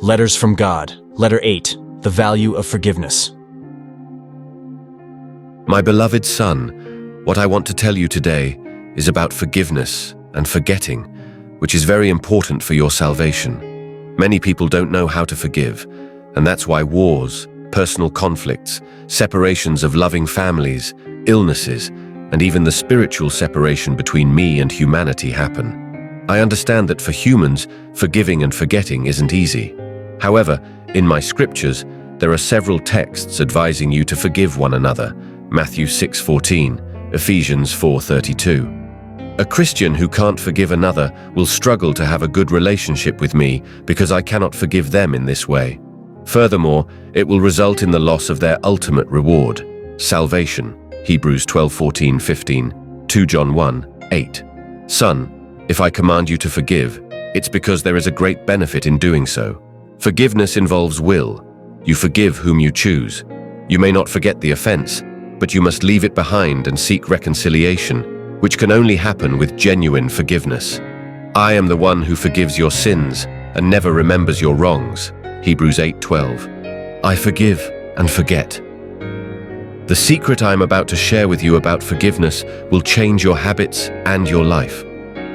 Letters from God. Letter 8. The value of forgiveness. My beloved son, what I want to tell you today is about forgiveness and forgetting, which is very important for your salvation. Many people don't know how to forgive, and that's why wars, personal conflicts, separations of loving families, illnesses, and even the spiritual separation between me and humanity happen. I understand that for humans, forgiving and forgetting isn't easy. However, in my scriptures, there are several texts advising you to forgive one another. Matthew 6:14, Ephesians 4:32. A Christian who can't forgive another will struggle to have a good relationship with me because I cannot forgive them in this way. Furthermore, it will result in the loss of their ultimate reward, salvation. Hebrews 12:14-15, 2 John 1:8. Son, if I command you to forgive, it's because there is a great benefit in doing so. Forgiveness involves will. You forgive whom you choose. You may not forget the offense, but you must leave it behind and seek reconciliation, which can only happen with genuine forgiveness. I am the one who forgives your sins and never remembers your wrongs. Hebrews 8:12. I forgive and forget. The secret I am about to share with you about forgiveness will change your habits and your life.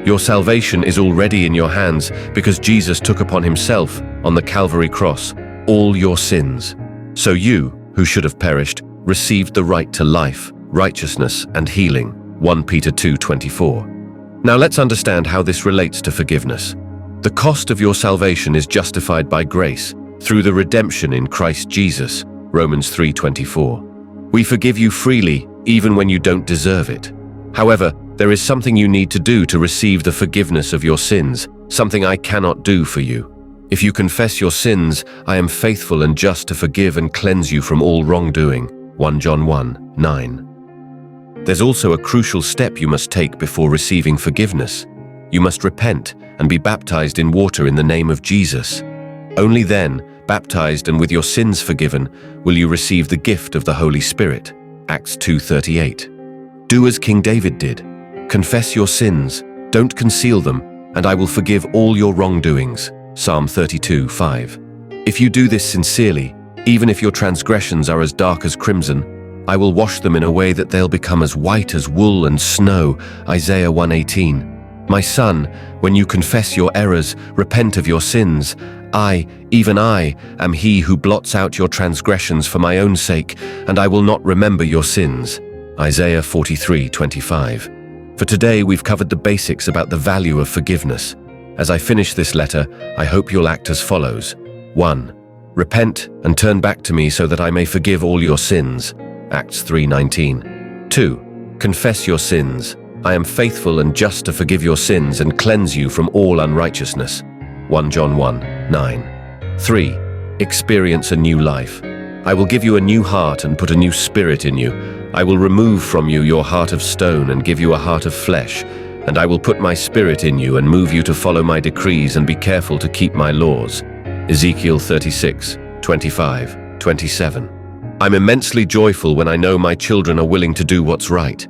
Your salvation is already in your hands because Jesus took upon himself on the Calvary cross all your sins. So you, who should have perished, received the right to life, righteousness, and healing. 1 Peter 2:24. Now let's understand how this relates to forgiveness. The cost of your salvation is justified by grace through the redemption in Christ Jesus. Romans 3:24. We forgive you freely, even when you don't deserve it. However, there is something you need to do to receive the forgiveness of your sins, something I cannot do for you. If you confess your sins, I am faithful and just to forgive and cleanse you from all wrongdoing. 1 John 1:9. There's also a crucial step you must take before receiving forgiveness. You must repent and be baptized in water in the name of Jesus. Only then, baptized and with your sins forgiven, will you receive the gift of the Holy Spirit. Acts 2:38. Do as King David did. Confess your sins, don't conceal them, and I will forgive all your wrongdoings. Psalm 32:5. If you do this sincerely, even if your transgressions are as dark as crimson, I will wash them in a way that they'll become as white as wool and snow. Isaiah 1:18. My son, when you confess your errors, repent of your sins, even I, am he who blots out your transgressions for my own sake, and I will not remember your sins. Isaiah 43:25. For today, we've covered the basics about the value of forgiveness. As I finish this letter, I hope you'll act as follows. 1. Repent and turn back to me so that I may forgive all your sins. Acts 3:19. 2. Confess your sins. I am faithful and just to forgive your sins and cleanse you from all unrighteousness. 1 John 1:9. 3. Experience a new life. I will give you a new heart and put a new spirit in you. I will remove from you your heart of stone and give you a heart of flesh, and I will put my spirit in you and move you to follow my decrees and be careful to keep my laws. Ezekiel 36:25-27. I'm immensely joyful when I know my children are willing to do what's right.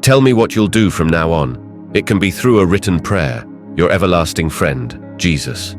Tell me what you'll do from now on. It can be through a written prayer. Your everlasting friend, Jesus.